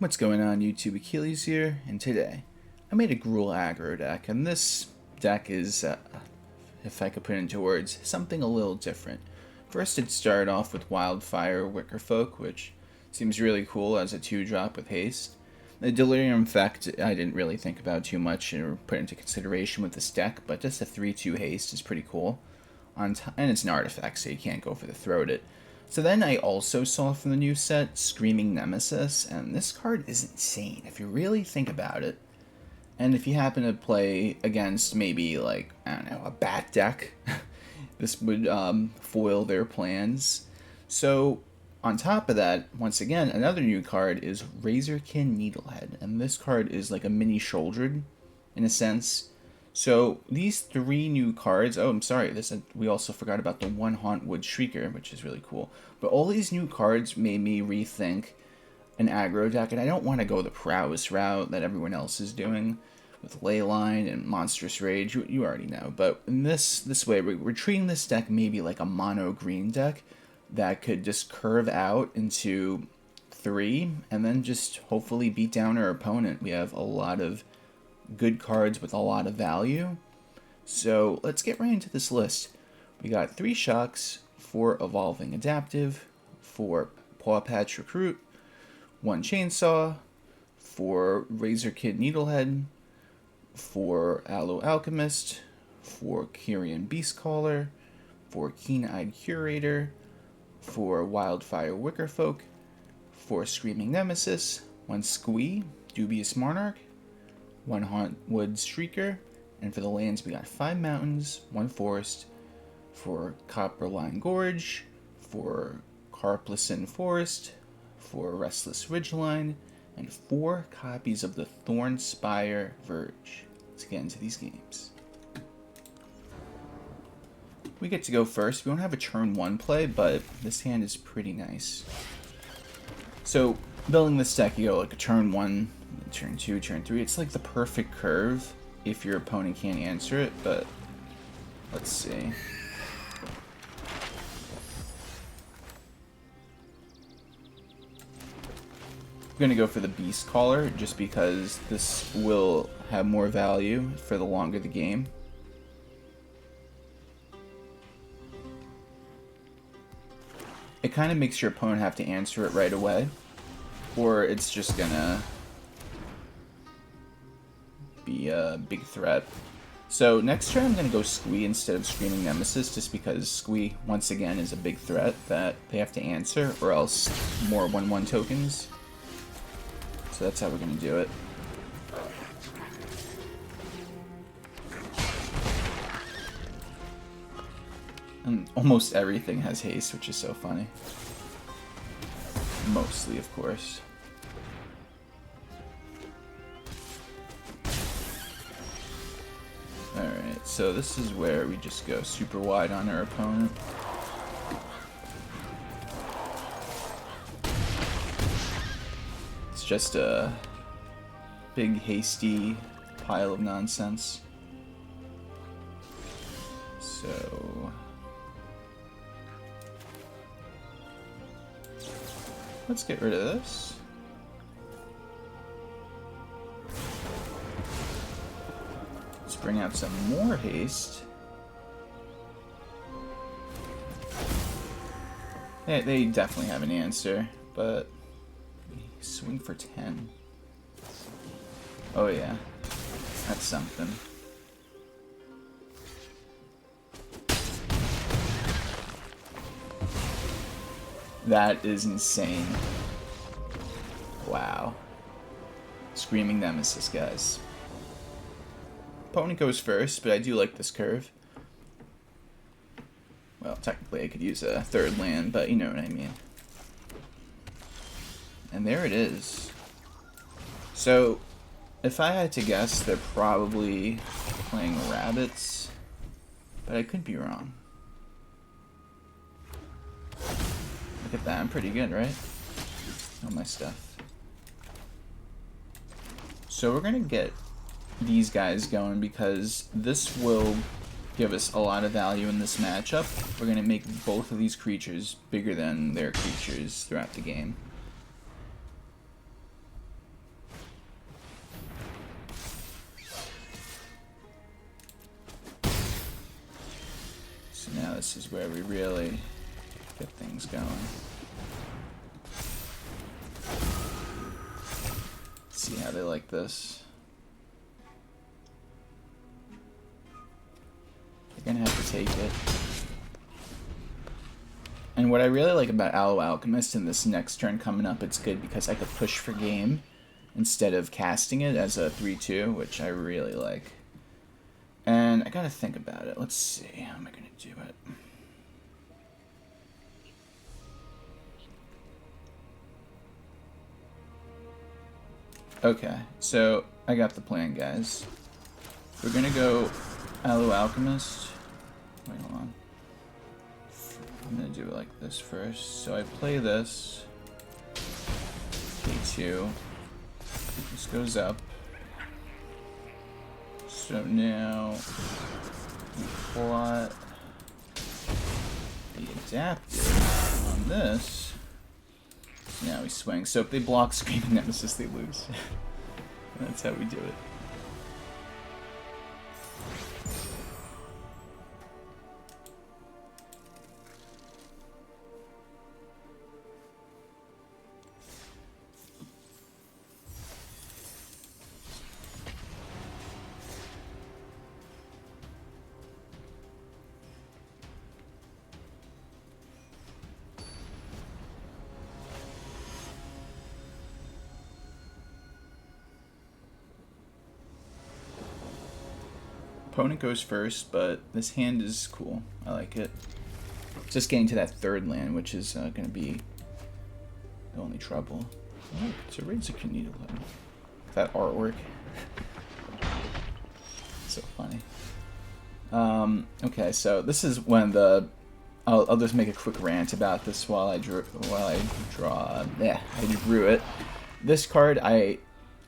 What's going on, YouTube? Achilles here, and today I made a Gruul Aggro deck, and this deck is, if I could put it into words, something a little different. First, it started off with Wildfire Wickerfolk, which seems really cool as a 2-drop with haste. The Delirium effect I didn't really think about too much or put into consideration with this deck, but just a 3-2 haste is pretty cool. And it's an artifact, so you can't go for the throat it. So then I also saw from the new set Screaming Nemesis, and this card is insane if you really think about it. And if you happen to play against maybe, like, I don't know, a bat deck, this would foil their plans. So on top of that, once again, another new card is Razorkin Needlehead, and this card is like a mini Shouldered, in a sense. So these 3 new cards, oh, I'm sorry, we also forgot about the one Hauntwoods Shrieker, which is really cool. But all these new cards made me rethink an aggro deck, and I don't want to go the prowess route that everyone else is doing with Leyline and Monstrous Rage, you already know. But in this way, we're treating this deck maybe like a mono green deck that could just curve out into 3 and then just hopefully beat down our opponent. We have a lot of good cards with a lot of value. So let's get right into this list. We got 3 Shocks, 4 Evolving Adaptive, 4 Pawpatch Recruit, 1 Chainsaw, 4 Razorkin Needlehead, 4 Aloe Alchemist, 4 Quirion Beastcaller, 4 Keen-Eyed Curator, 4 Wildfire Wickerfolk, 4 Screaming Nemesis, 1 Squee, Dubious Monarch, 1 Hauntwoods Shrieker, and for the lands we got 5 mountains, 1 forest, for Copperline Gorge, for Karplusan Forest, for Restless Ridgeline, and 4 copies of the Thornspire Verge. Let's get into these games. We get to go first. We don't have a turn 1 play, but this hand is pretty nice. So building this deck, you go like a turn 1, turn 2, turn 3. It's like the perfect curve if your opponent can't answer it, but let's see. I'm going to go for the Beastcaller just because this will have more value for the longer the game. It kind of makes your opponent have to answer it right away, or it's just gonna be a big threat. So next turn I'm gonna go Squee instead of Screaming Nemesis, just because Squee once again is a big threat that they have to answer, or else more 1/1 tokens. So that's how we're gonna do it. And almost everything has haste, which is so funny. Mostly, of course. Alright, so this is where we just go super wide on our opponent. It's just a big, hasty pile of nonsense. So let's get rid of this. Let's bring out some more haste. Yeah, they definitely have an answer, but swing for 10. Oh yeah, that's something. That is insane. Wow. Screaming Nemesis, guys. Opponent goes first, but I do like this curve. Well, technically I could use a 3rd land, but you know what I mean. And there it is. So, if I had to guess, they're probably playing rabbits, but I could be wrong. Look at that, I'm pretty good, right? All my stuff. So we're gonna get these guys going because this will give us a lot of value in this matchup. We're gonna make both of these creatures bigger than their creatures throughout the game. this is where we really get things going. See how they like this. They're gonna have to take it. And what I really like about Aloe Alchemist in this next turn coming up, it's good because I could push for game instead of casting it as a 3-2, which I really like. And I gotta think about it. Let's see, how am I gonna do it? Okay, so I got the plan, guys. We're gonna go Aloe Alchemist. Wait, hold on. I'm gonna do it like this first. So I play this. K2. This goes up. So now we plot the adaptive on this. Now we swing. So if they block Screaming Nemesis, they lose. That's how we do it. Opponent goes first, but this hand is cool. I like it. Just getting to that third land, which is going to be the only trouble. Oh, it's a Razorkin Needlehead. That artwork. So funny. Okay, so this is when the... I'll just make a quick rant about this while I drew it. This card I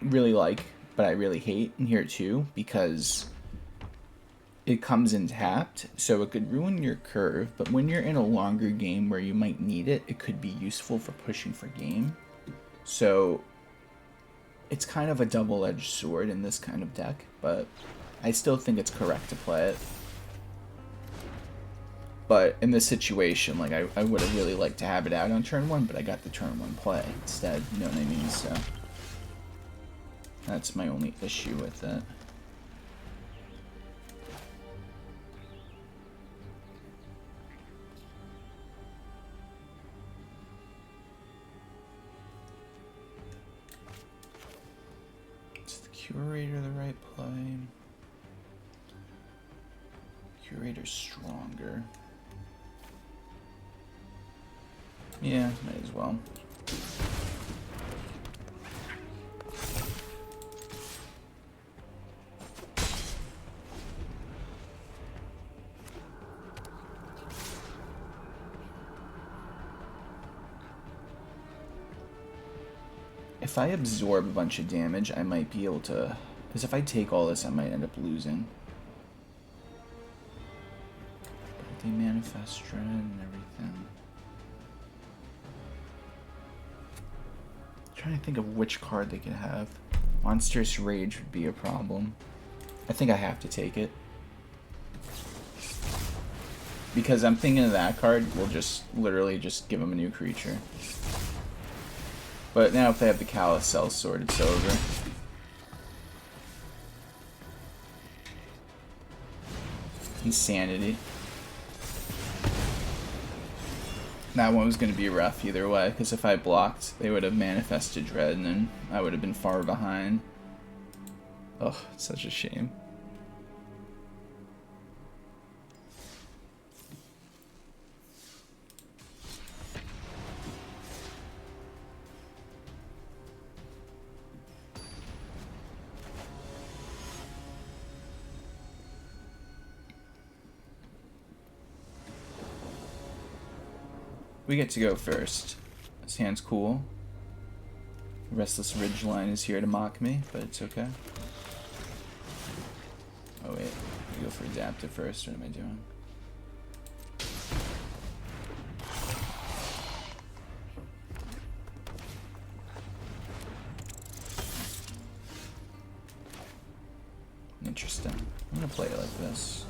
really like, but I really hate in here too, because it comes in tapped, so it could ruin your curve, but when you're in a longer game where you might need it, it could be useful for pushing for game. So it's kind of a double-edged sword in this kind of deck, but I still think it's correct to play it. But in this situation, like I would have really liked to have it out on turn 1, but I got the turn 1 play instead, you know what I mean? So that's my only issue with it. Curator the right play. Curator's stronger. Yeah, might as well. If I absorb a bunch of damage, I might be able to... Because if I take all this, I might end up losing. But they manifest dread and everything. I'm trying to think of which card they could have. Monstrous Rage would be a problem. I think I have to take it. Because I'm thinking of that card, we'll just literally just give them a new creature. But now if they have the Callous Cell Sword, it's over. Insanity. That one was going to be rough either way, because if I blocked, they would have manifested Dread, and then I would have been far behind. Oh, such a shame. We get to go first. This hand's cool. Restless Ridgeline is here to mock me, but it's okay. Oh wait, I go for adaptive first. What am I doing? Interesting. I'm gonna play it like this.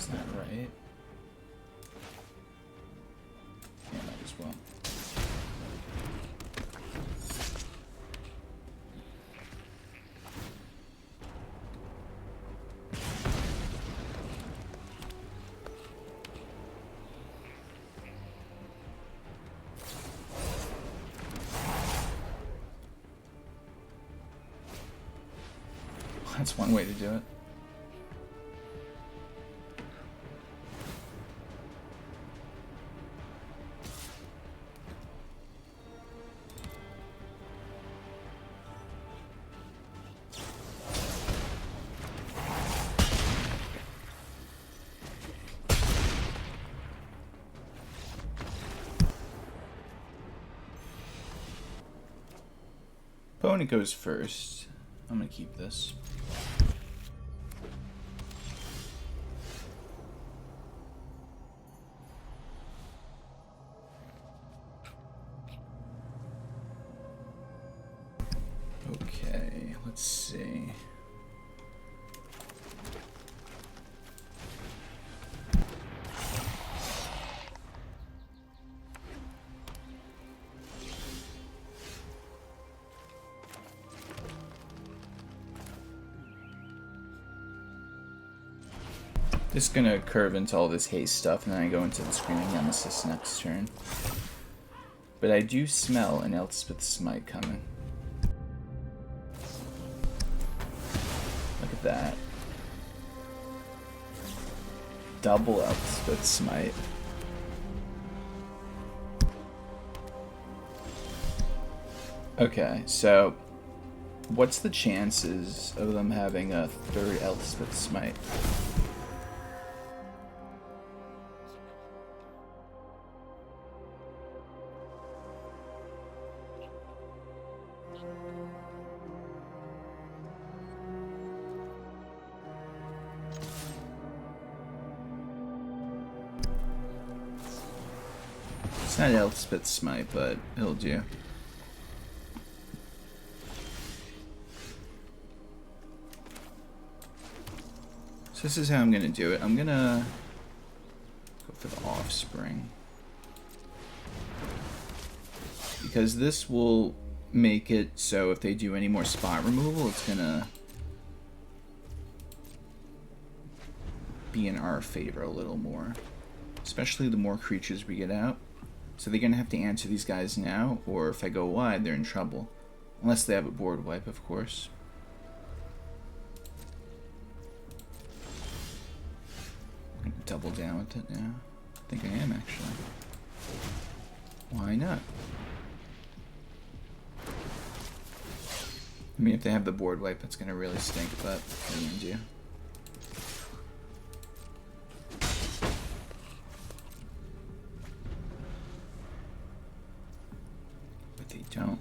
That's not right. Yeah, might as well. That's one way to do it. Opponent goes first. I'm gonna keep this. Okay, let's see. Just gonna curve into all this haste stuff and then I go into the Screaming Nemesis next turn. But I do smell an Elspeth Smite coming. Look at that. Double Elspeth Smite. Okay, so what's the chances of them having a third Elspeth Smite? It's not Elspeth Smite, but it'll do. So this is how I'm gonna do it. I'm gonna go for the Offspring. Because this will make it so if they do any more spot removal, it's gonna be in our favor a little more. Especially the more creatures we get out. So they're gonna have to answer these guys now, or if I go wide, they're in trouble. Unless they have a board wipe, of course. I'm gonna double down with it now. I think I am, actually. Why not? I mean, if they have the board wipe, it's gonna really stink, but what are you gonna do? But they don't.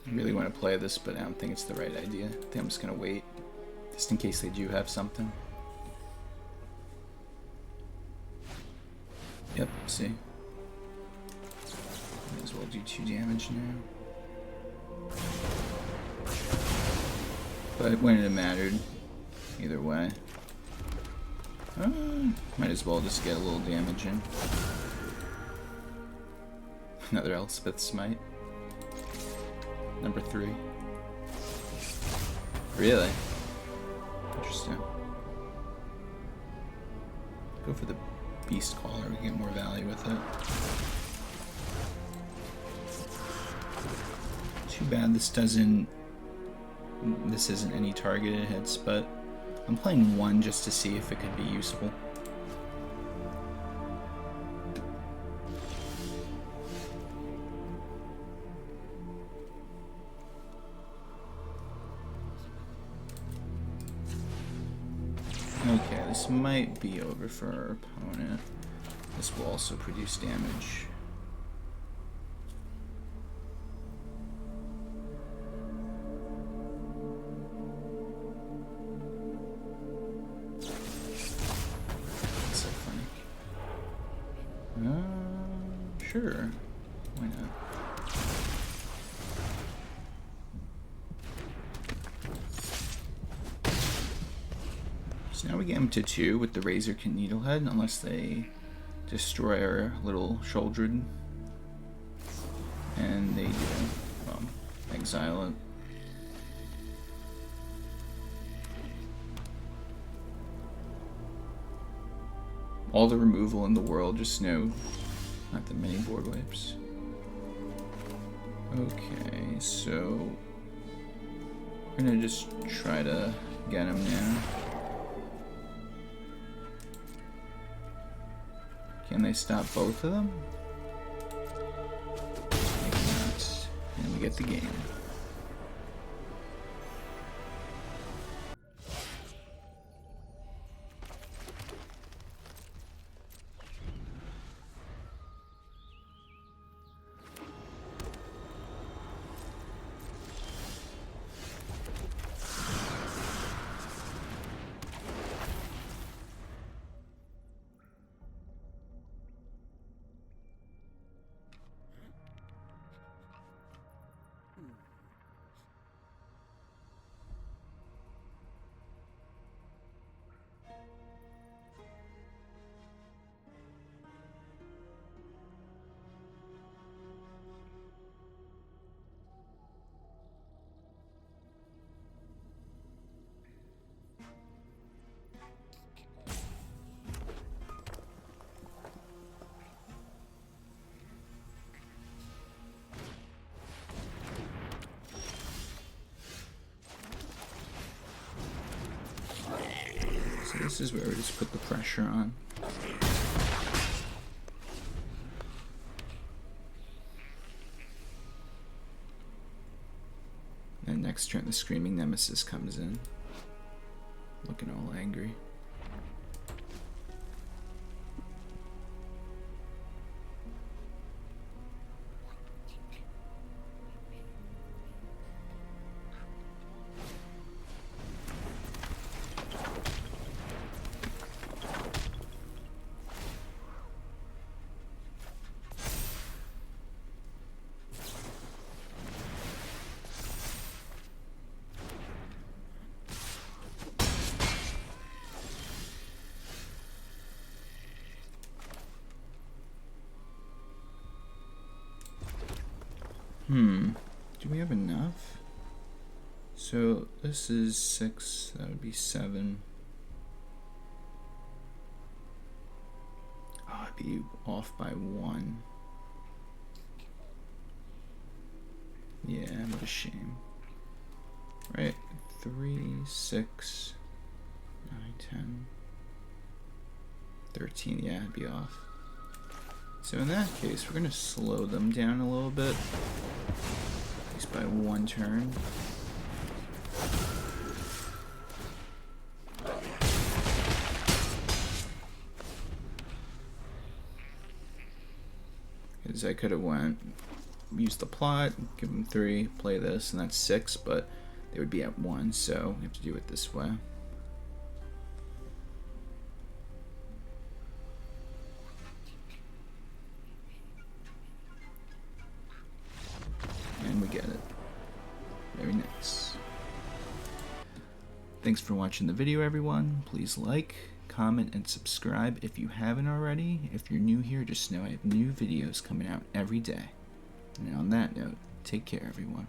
I really want to play this, but I don't think it's the right idea. I think I'm just going to wait, just in case they do have something. Yep, see. Might as well do 2 damage now. But it wouldn't have mattered either way. Might as well just get a little damage in. Another Elspeth Smite. Number 3. Really? Interesting. Go for the Beastcaller, we get more value with it. Too bad this isn't any targeted hits, but I'm playing 1 just to see if it could be useful. Okay, this might be over for our opponent. This will also produce damage. Sure. Why not? So now we get him to 2 with the Razorkin Needlehead, unless they destroy our little Sholdred. And they do. Well, exile it. All the removal in the world, just no, not that many board wipes. Okay, so we're gonna just try to get him now. Can they stop both of them? Maybe not. And we get the game. So this is where we just put the pressure on. And next turn the Screaming Nemesis comes in, looking all angry. Do we have enough? So this is 6, that would be 7. Oh, I'd be off by 1. Yeah, what a shame. Right, 3, 6, 9, 10, 13, yeah, I'd be off. So in that case, we're going to slow them down a little bit. At least by 1 turn. Because I could have used the plot, give them 3, play this, and that's 6, but they would be at 1, so we have to do it this way. And we get it. Very nice. Thanks for watching the video, everyone. Please like, comment, and subscribe if you haven't already. If you're new here, just know I have new videos coming out every day. And on that note, take care, everyone.